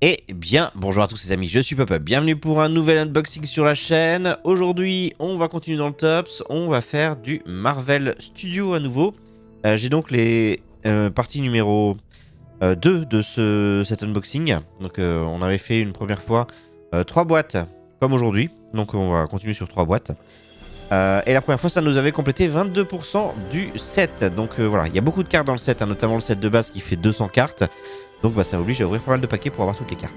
Eh bien, bonjour à tous les amis, je suis Pop-Up, bienvenue pour un nouvel unboxing sur la chaîne. Aujourd'hui, on va continuer dans le Tops, on va faire du Marvel Studio à nouveau. J'ai donc les parties numéro 2 de cet unboxing. Donc on avait fait une première fois 3 boîtes, comme aujourd'hui. Donc on va continuer sur 3 boîtes. Et la première fois, ça nous avait complété 22% du set. Donc voilà, il y a beaucoup de cartes dans le set, hein, notamment le set de base qui fait 200 cartes. Donc bah, ça oblige à ouvrir pas mal de paquets pour avoir toutes les cartes.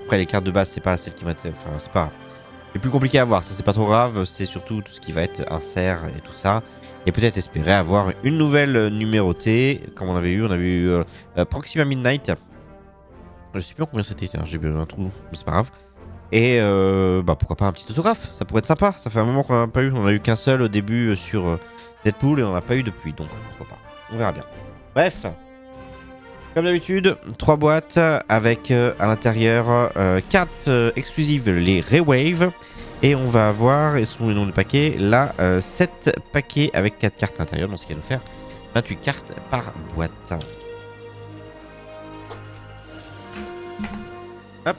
Après, les cartes de base, c'est pas celles qui m'intéressent. Enfin, c'est pas les plus compliquées à avoir. Ça, c'est pas trop grave. C'est surtout tout ce qui va être insert et tout ça. Et peut-être espérer avoir une nouvelle numérotée. Comme on avait eu Proxima Midnight. Je sais plus en combien c'était. J'ai bien un trou, mais c'est pas grave. Et bah pourquoi pas un petit autographe. Ça pourrait être sympa. Ça fait un moment qu'on en a pas eu. On a eu qu'un seul au début sur Deadpool et on n'a pas eu depuis. Donc pourquoi pas. On verra bien. Bref. Comme d'habitude, 3 boîtes avec à l'intérieur 4 exclusives, les Raywave. Et on va avoir, et sont les noms de paquets, là 7 paquets avec 4 cartes à l'intérieur, donc ce qui va nous faire 28 cartes par boîte. Hop.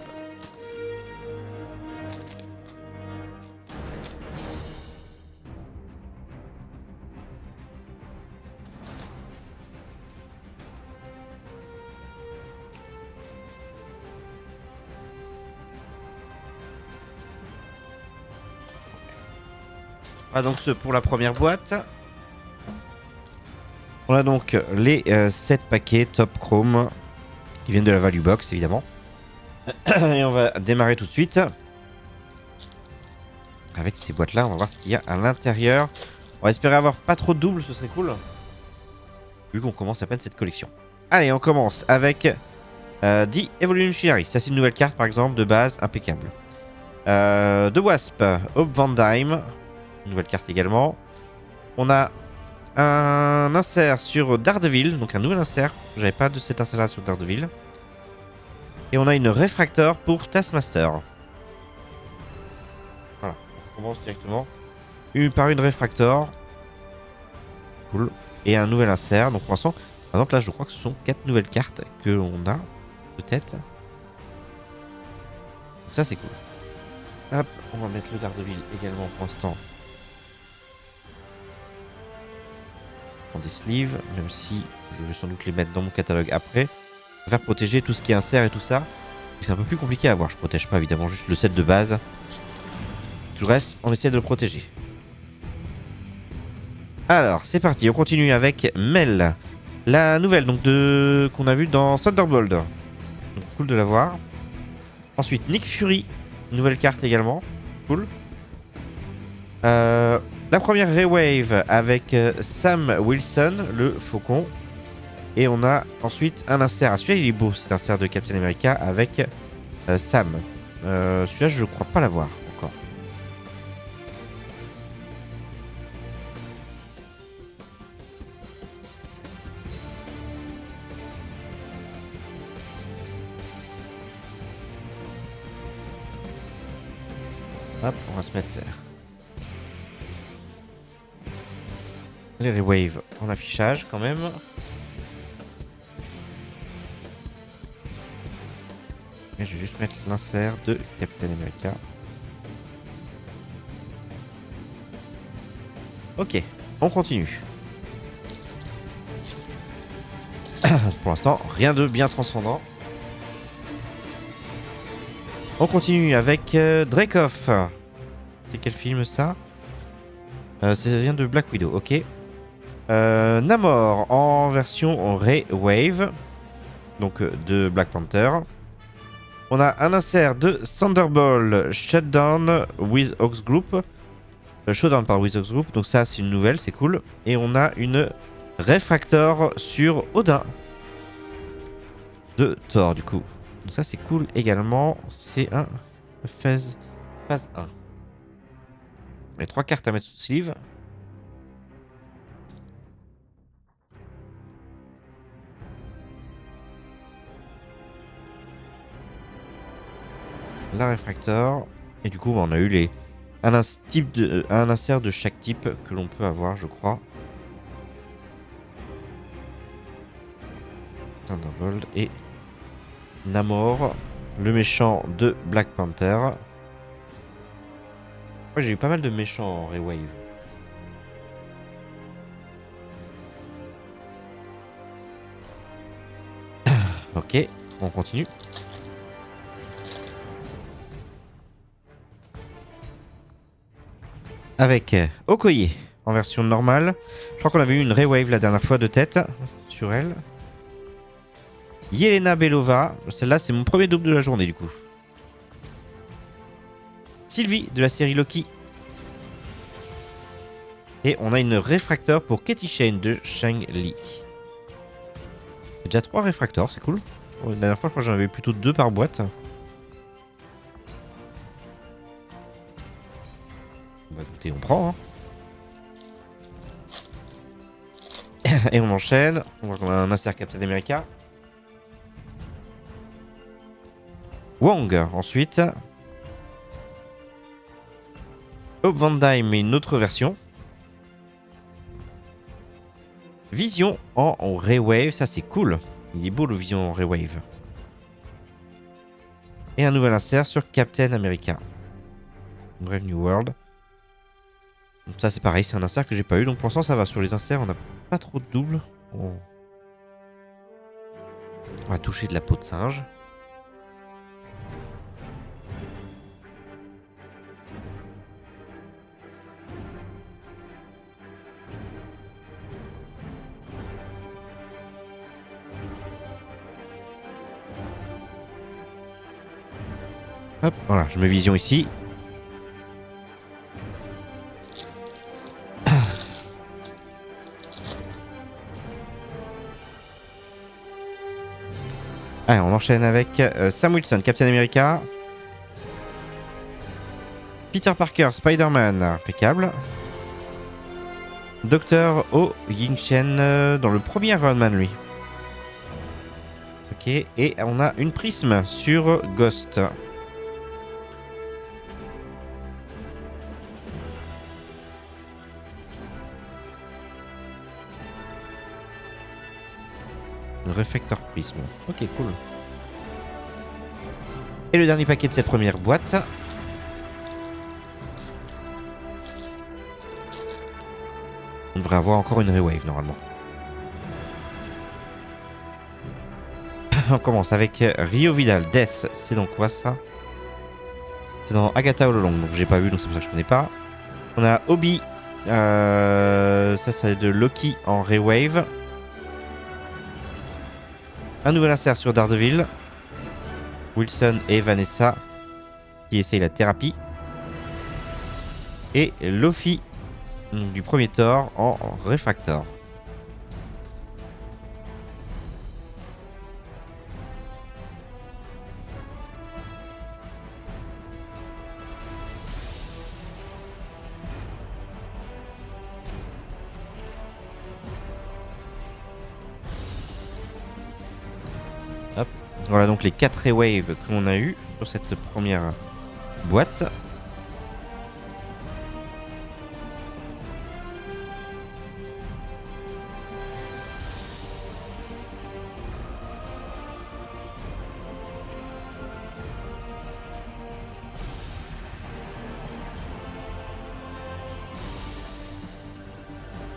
Voilà donc ce pour la première boîte. On a donc les 7 paquets Top Chrome qui viennent de la Value Box évidemment. Et on va démarrer tout de suite. Avec ces boîtes là, on va voir ce qu'il y a à l'intérieur. On va espérer avoir pas trop de doubles, ce serait cool. Vu qu'on commence à peine cette collection. Allez, on commence avec The Evolutionary. Ça, c'est une nouvelle carte, par exemple, de base, impeccable. The Wasp, Hope Van Dyne. Une nouvelle carte également. On a un insert sur Daredevil, donc un nouvel insert. J'avais pas de cet insert-là sur Daredevil. Et on a une Refractor pour Taskmaster. Voilà, on commence directement par une Refractor. Cool. Et un nouvel insert. Donc pour l'instant, par exemple, là, je crois que ce sont 4 nouvelles cartes que l'on a, peut-être. Ça, c'est cool. Hop, on va mettre le Daredevil également pour l'instant. En des sleeves, même si je vais sans doute les mettre dans mon catalogue après. Je vais faire protéger tout ce qui est insert et tout ça. C'est un peu plus compliqué à voir. Je protège pas évidemment juste le set de base. Tout le reste, on essaie de le protéger. Alors, c'est parti. On continue avec Mel. La nouvelle donc qu'on a vue dans Thunderbolt. Donc cool de la voir. Ensuite, Nick Fury. Nouvelle carte également. Cool. La première Raywave avec Sam Wilson, le faucon. Et on a ensuite un insert. Celui-là, il est beau. C'est un insert de Captain America avec Sam. Celui-là, je ne crois pas l'avoir encore. Hop, on va se mettre les Raywave en affichage quand même. Et je vais juste mettre l'insert de Captain America. Ok, on continue. Pour l'instant, rien de bien transcendant. On continue avec Dreykov. C'est quel film ça? Ça vient de Black Widow, ok. Namor en version Raywave. Donc de Black Panther. On a un insert de Thunderbolt Shutdown with Ox Group. Showdown par with Ox Group. Donc ça c'est une nouvelle, c'est cool. Et on a une Refractor sur Odin. De Thor du coup. Donc ça c'est cool également. C'est un phase 1. Les 3 cartes à mettre sous sleeve. La Refractor. Et du coup on a eu un insert de chaque type que l'on peut avoir je crois. Thunderbolt et Namor. le méchant de Black Panther. Ouais, j'ai eu pas mal de méchants en Raywave. Ok, on continue. Avec Okoye en version normale. Je crois qu'on avait eu une Raywave la dernière fois de tête sur elle. Yelena Belova. Celle-là, c'est mon premier double de la journée du coup. Sylvie de la série Loki. Et on a une réfracteur pour Katie Shane de Shang Li. C'est déjà 3 réfracteurs, c'est cool. La dernière fois, je crois que j'en avais plutôt 2 par boîte. Bah écoutez, on prend. Hein. Et on enchaîne. On voit qu'on a un insert Captain America. Wong ensuite. Hope Van Dyne, mais une autre version. Vision en Raywave, ça c'est cool. Il est beau le Vision en Raywave. Et un nouvel insert sur Captain America. Brave New World. Donc ça c'est pareil, c'est un insert que j'ai pas eu. Donc pour l'instant ça va. Sur les inserts, on n'a pas trop de doubles. On va toucher de la peau de singe. Hop, voilà, je mets Vision ici. Allez, on enchaîne avec Sam Wilson, Captain America. Peter Parker, Spider-Man, impeccable. Docteur Oh Ying-Chen dans le premier Iron Man, lui. Ok, et on a une prisme sur Ghost. Une réflecteur prisme. Ok, cool. Et le dernier paquet de cette première boîte. On devrait avoir encore une Raywave normalement. On commence avec Rio Vidal, Death. C'est donc quoi ça? C'est dans Agatha All Along, donc j'ai pas vu, donc c'est pour ça que je connais pas. On a Obi. Ça c'est de Loki en Raywave. Un nouvel insert sur Daredevil. Wilson et Vanessa qui essayent la thérapie. Et Luffy du premier Thor en réfractor. Hop. Voilà donc les 4 Raywave qu'on a eu sur cette première boîte.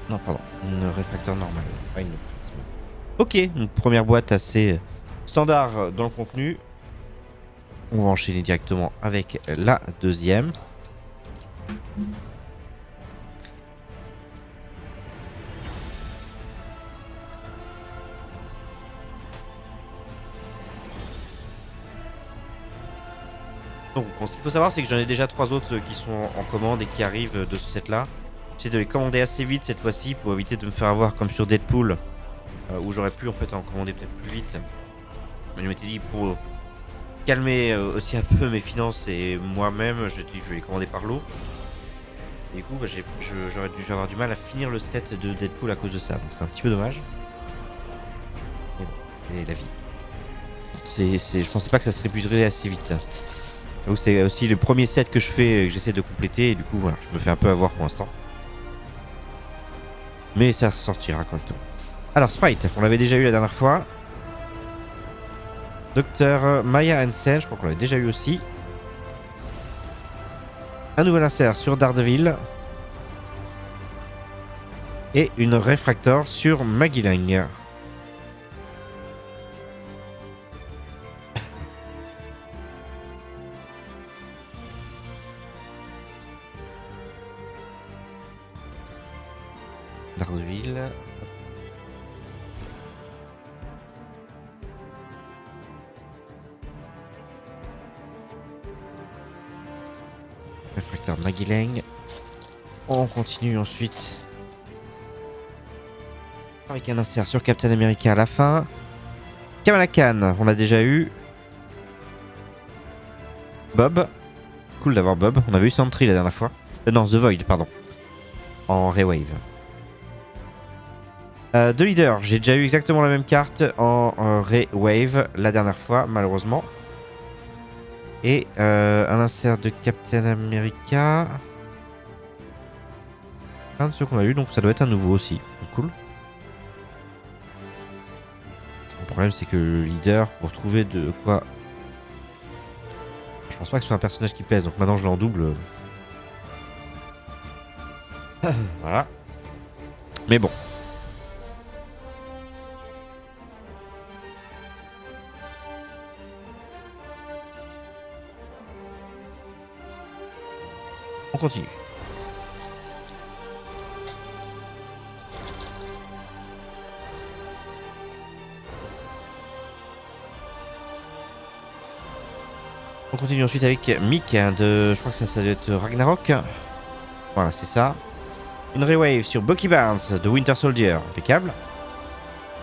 Non, pardon, une réfracteur normale, pas une prisme. Ok, donc première boîte assez standard dans le contenu. On va enchaîner directement avec la deuxième. Donc, ce qu'il faut savoir, c'est que j'en ai déjà 3 autres qui sont en commande et qui arrivent de ce set-là. J'essaie de les commander assez vite cette fois-ci pour éviter de me faire avoir comme sur Deadpool, où j'aurais pu en fait en commander peut-être plus vite. Mais je m'étais dit pour calmer aussi un peu mes finances et moi-même, je vais les commander par lot. Et du coup, bah, j'aurais dû avoir du mal à finir le set de Deadpool à cause de ça, donc c'est un petit peu dommage. Et bon, et la vie. Je pensais pas que ça se réputerait assez vite. Donc c'est aussi le premier set que je fais, que j'essaie de compléter, et du coup voilà, je me fais un peu avoir pour l'instant. Mais ça ressortira correctement. Alors Sprite, on l'avait déjà eu la dernière fois. Docteur Maya Hansen, je crois qu'on l'avait déjà eu aussi. Un nouvel insert sur Daredevil. Et une réfractor sur Maggie Lang. Daredevil. Réfracteur Maggie Lang. On continue ensuite avec un insert sur Captain America à la fin. Kamala Khan, on l'a déjà eu. Bob. Cool d'avoir Bob. On avait eu Sentry la dernière fois. Non, The Void, pardon. En Raywave. De leader, j'ai déjà eu exactement la même carte en Raywave la dernière fois, malheureusement. Et un insert de Captain America. Un de ceux qu'on a eu, donc ça doit être un nouveau aussi. Donc, cool. Le problème, c'est que le leader, pour trouver de quoi. Je pense pas que ce soit un personnage qui pèse, donc maintenant je l'ai en double. Voilà. Mais bon. On continue. On continue ensuite avec Mick de... Je crois que ça doit être Ragnarok. Voilà, c'est ça. Une Raywave sur Bucky Barnes de Winter Soldier. Impeccable.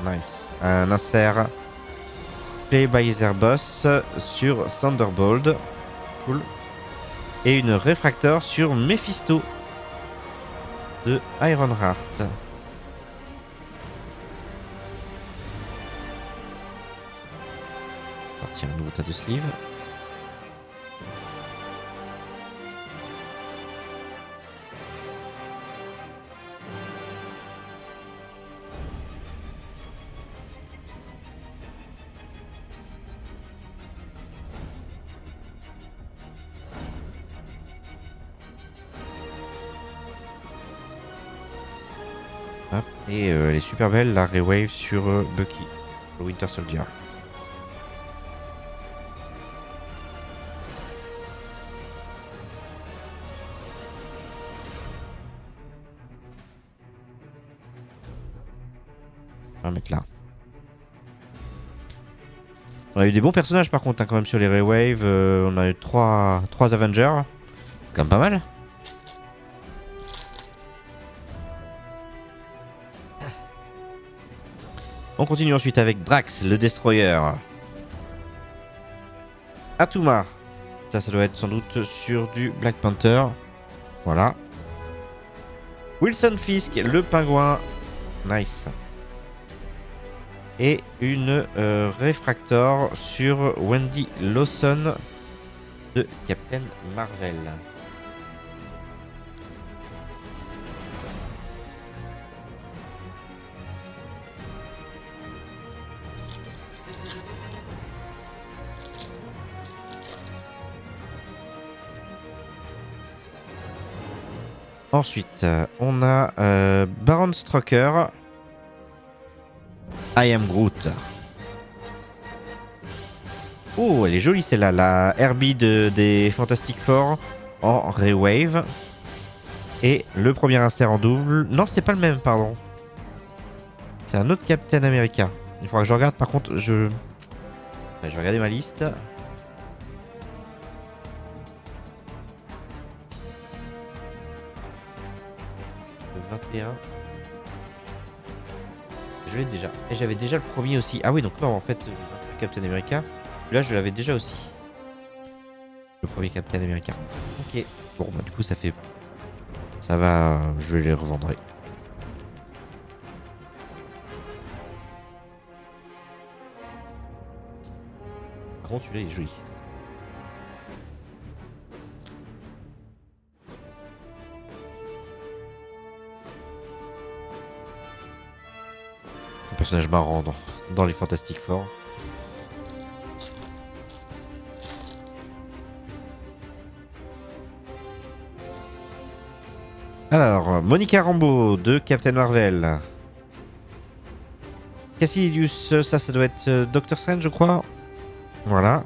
Nice. Un insert Play by Ether Boss sur Thunderbolt. Cool. Et une réfractor sur Mephisto de Ironheart. Partir un nouveau tas de sleeves. Hop. Et elle est super belle, la Raywave sur Bucky, le Winter Soldier. On va mettre là. On a eu des bons personnages par contre hein, quand même sur les Raywave. On a eu 3 Avengers. C'est quand même pas mal. On continue ensuite avec Drax, le Destroyer. Atuma. Ça doit être sans doute sur du Black Panther. Voilà. Wilson Fisk, le pingouin. Nice. Et une réfractor sur Wendy Lawson de Captain Marvel. Ensuite, on a Baron Strucker. I am Groot. Oh, elle est jolie celle-là. La Herbie des Fantastic Four en Raywave. Et le premier insert en double. Non, c'est pas le même, pardon. C'est un autre Captain America. Il faudra que je regarde, par contre, je vais regarder ma liste. Le 21. Je l'ai déjà. Et j'avais déjà le premier aussi. Ah oui, donc non, en fait, Captain America. Là, je l'avais déjà aussi. Le premier Captain America. Ok. Bon, bah du coup, ça fait... Ça va... Je les revendrai. Par contre, celui-là, il est joli. Un personnage marrant dans les Fantastic Four. Alors, Monica Rambeau de Captain Marvel. Cassidius, ça doit être Doctor Strange, je crois. Voilà.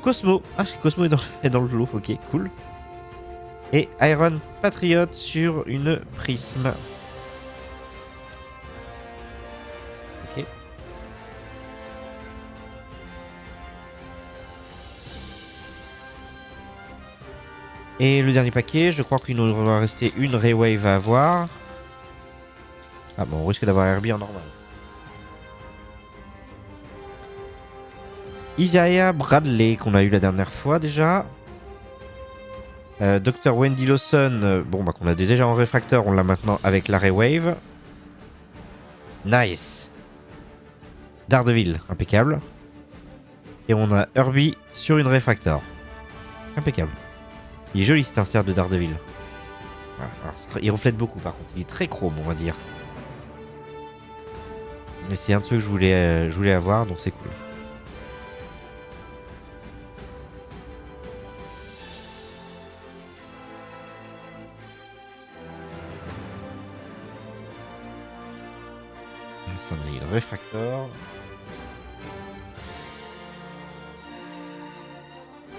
Cosmo. Ah, Cosmo est dans le lot. Ok, cool. Et Iron Patriot sur une prisme. Ok. Et le dernier paquet, je crois qu'il nous va rester une Raywave à avoir. Ah bon, on risque d'avoir Herbie en normal. Isaiah Bradley, qu'on a eu la dernière fois déjà. Dr. Wendy Lawson, bon, bah, qu'on a déjà en réfracteur, on l'a maintenant avec la Raywave. Nice. Daredevil, impeccable. Et on a Herbie sur une réfractor. Impeccable. Il est joli cet insert de Daredevil. Voilà, alors, il reflète beaucoup par contre, il est très chrome, on va dire. Et c'est un de ceux que je voulais avoir, donc c'est cool. Ça, on a eu le réfractor.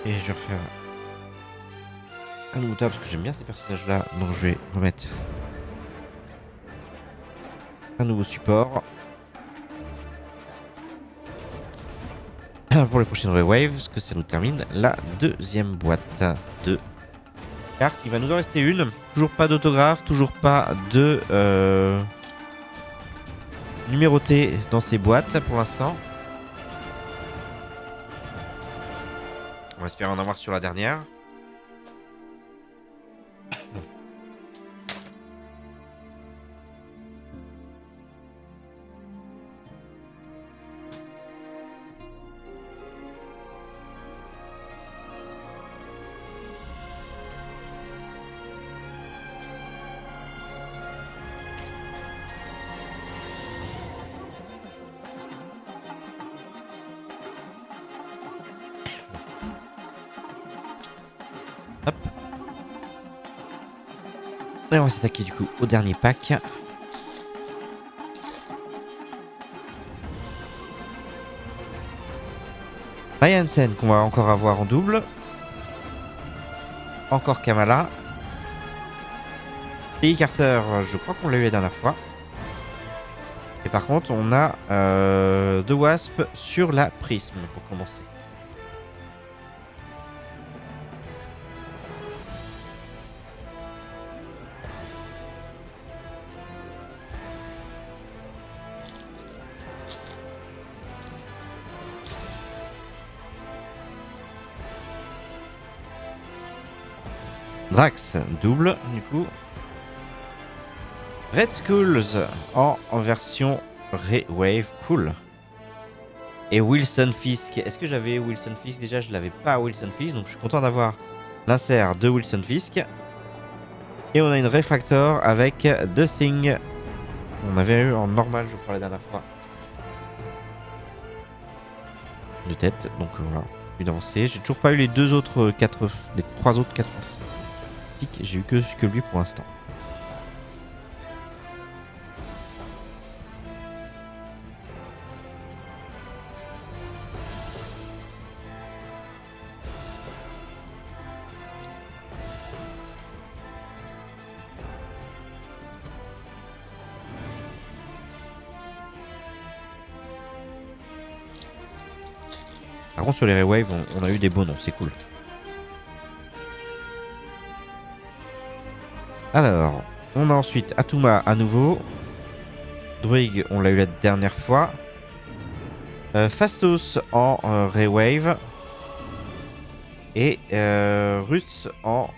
Et je vais refaire un nouveau tas parce que j'aime bien ces personnages là. Donc je vais remettre un nouveau support. Pour les prochaines Raywave, parce que ça nous termine la deuxième boîte de cartes. Il va nous en rester une. Toujours pas d'autographe, toujours pas de numéroté dans ces boîtes pour l'instant. On va espérer en avoir sur la dernière. Hop. Et on va s'attaquer du coup au dernier pack. Ryan Sen qu'on va encore avoir en double. Encore Kamala. Peggy Carter, je crois qu'on l'a eu la dernière fois. Et par contre, on a The Wasp sur la prisme pour commencer. Drax, double, du coup. Red Skulls en version Raywave, cool. Et Wilson Fisk. Est-ce que j'avais Wilson Fisk? Déjà, je l'avais pas Wilson Fisk, donc je suis content d'avoir l'insert de Wilson Fisk. Et on a une Refractor avec The Thing. On avait eu en normal, je crois, la dernière fois. De tête, donc voilà, une avancée. J'ai toujours pas eu les deux autres les trois autres 4 fantastiques. J'ai eu que lui pour l'instant. Par contre, sur les Raywave, on a eu des beaux noms, c'est cool. Alors, on a ensuite Atuma à nouveau. Druig, on l'a eu la dernière fois. Fastos en Raywave. Et Ruth en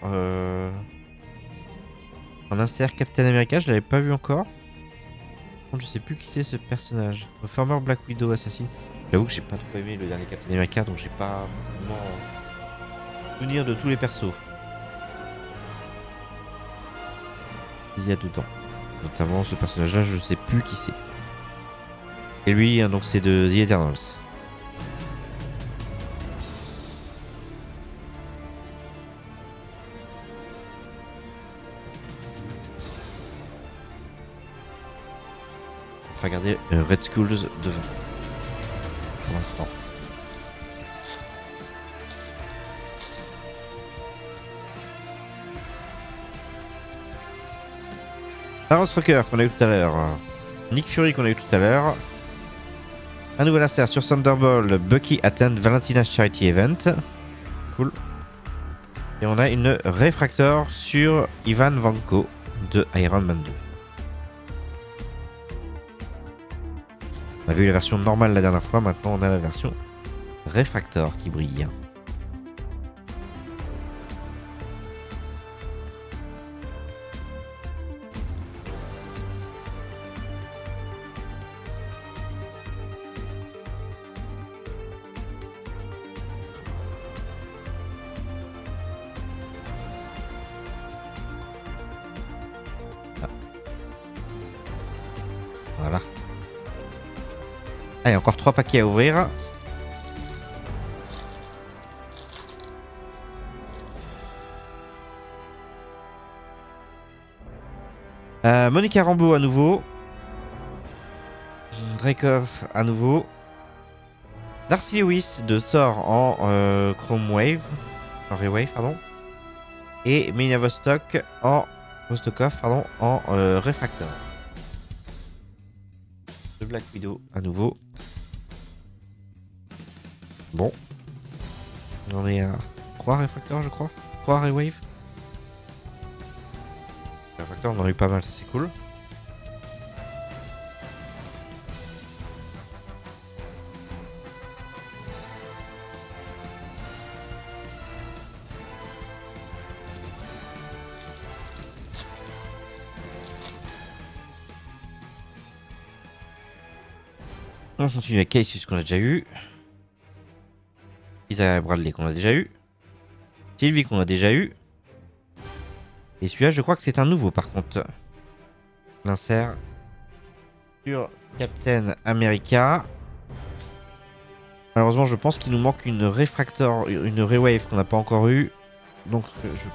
insert Captain America, je l'avais pas vu encore. Par contre, je sais plus qui c'est ce personnage. Former Black Widow Assassin. J'avoue que j'ai pas trop aimé le dernier Captain America, donc j'ai pas vraiment souvenir de tous les persos. Il y a dedans. Notamment ce personnage-là, je sais plus qui c'est. Et lui, hein, donc c'est de The Eternals. Enfin, garder Red Skulls devant. Pour l'instant. Aaron Strucker qu'on a eu tout à l'heure. Nick Fury qu'on a eu tout à l'heure. Un nouvel insert sur Thunderbolt. Bucky attend Valentina's Charity Event. Cool. Et on a une réfractor sur Ivan Vanko de Iron Man 2. On a vu la version normale la dernière fois, maintenant on a la version réfractor qui brille. Ah. Voilà. Allez, encore 3 paquets à ouvrir. Monica Rambeau à nouveau. Dreykov à nouveau. Darcy Lewis de Thor en Chrome Wave. En Rewave, pardon. Et Melina Vostok en Vostokov, pardon, en Refractor. De Black Widow à nouveau. Bon. On en est à 3 réfracteurs, je crois. 3 Rewave. Réfracteurs, on en a eu pas mal, ça c'est cool. On continue avec Cassius qu'on a déjà eu. Isaiah Bradley qu'on a déjà eu. Sylvie qu'on a déjà eu. Et celui-là, je crois que c'est un nouveau par contre. L'insert sur Captain America. Malheureusement, je pense qu'il nous manque une réfractor, une rewave qu'on n'a pas encore eu. Donc, je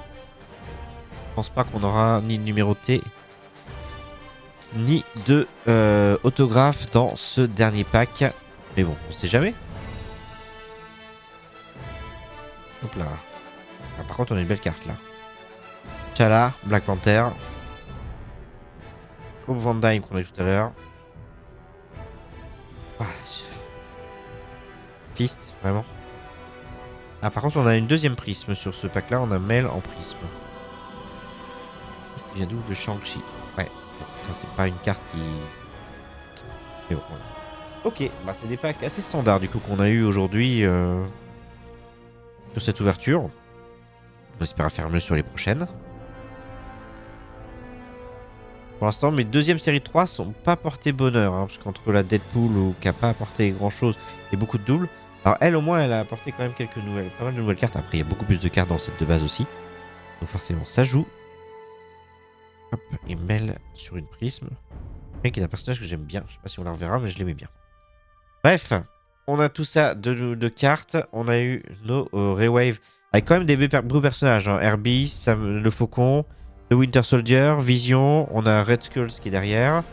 pense pas qu'on aura ni de numéroté ni de autographe dans ce dernier pack. Mais bon, on sait jamais. Hop là. Ah, par contre, on a une belle carte là. T'Challa, Black Panther. Hope Van Dyne qu'on a eu tout à l'heure. Ah, Fist, vraiment. Ah, par contre, on a une deuxième prisme sur ce pack là. On a Mel en prisme. Fist vient d'où? De Shang-Chi. Ouais. Ça, c'est pas une carte qui. Mais bon, voilà. Ok, bah c'est des packs assez standards du coup qu'on a eu aujourd'hui sur cette ouverture. On espère faire mieux sur les prochaines. Pour l'instant, mes deuxièmes séries de 3 sont pas portées bonheur, hein, parce qu'entre la Deadpool ou qui a pas apporté grand chose et beaucoup de doubles. Alors elle au moins elle a apporté quand même quelques nouvelles, pas mal de nouvelles cartes. Après il y a beaucoup plus de cartes dans le set de base aussi. Donc forcément ça joue. Hop, et Mel sur une prisme. Mel qui est un personnage que j'aime bien. Je sais pas si on la reverra mais je l'aimais bien. Bref, on a tout ça de cartes. On a eu nos Rewave avec quand même des beaux personnages. Hein. Herbie, Sam, le Faucon, le Winter Soldier, Vision. On a Red Skulls qui est derrière.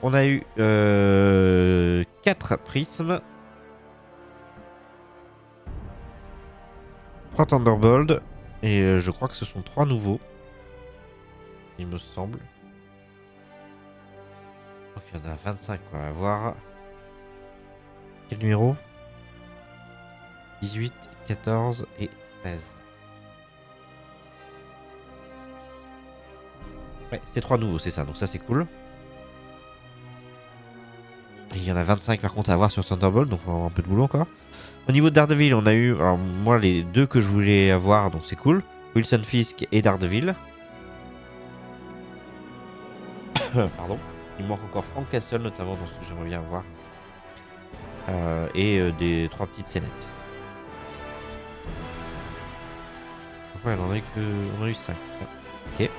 On a eu 4 prismes. 3 Thunderbolt. Et je crois que ce sont 3 nouveaux. Il me semble. Donc il y en a 25 quoi, à voir. Quel numéro? 18, 14 et 13. Ouais, c'est 3 nouveaux, c'est ça. Donc ça, c'est cool. Et il y en a 25 par contre à avoir sur Thunderbolt. Donc on va avoir un peu de boulot encore. Au niveau de Daredevil, on a eu... Alors moi, les 2 que je voulais avoir, donc c'est cool. Wilson Fisk et Daredevil. Pardon. Il manque encore Frank Castle, notamment dans ce que j'aimerais bien avoir. Et des 3 petites scénettes. Ouais, on en a eu 5. Ok.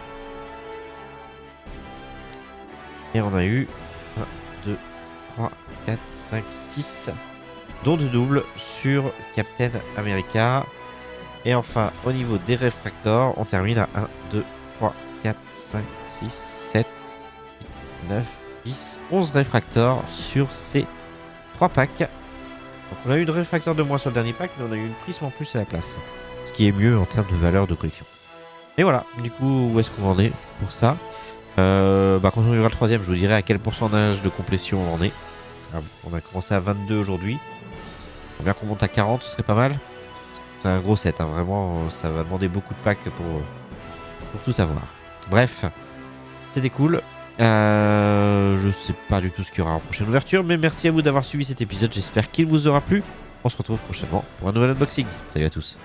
Et on a eu 1, 2, 3, 4, 5, 6. Dont de double sur Captain America. Et enfin, au niveau des réfractors, on termine à 1, 2, 3, 4, 5, 6, 7, 8, 9, 10, 11 réfractors sur ces 3 packs. Donc on a eu une réfracteur de moins sur le dernier pack, mais on a eu une prisme en plus à la place. Ce qui est mieux en termes de valeur de collection. Et voilà, du coup, où est-ce qu'on en est pour ça? Quand on verra le troisième, je vous dirai à quel pourcentage de complétion on en est. Alors, on a commencé à 22 aujourd'hui. Faut bien qu'on monte à 40, ce serait pas mal. C'est un gros set, hein, vraiment, ça va demander beaucoup de packs pour tout avoir. Bref, c'était cool. Je sais pas du tout ce qu'il y aura en prochaine ouverture, mais merci à vous d'avoir suivi cet épisode, j'espère qu'il vous aura plu. On se retrouve prochainement pour un nouvel unboxing. Salut à tous.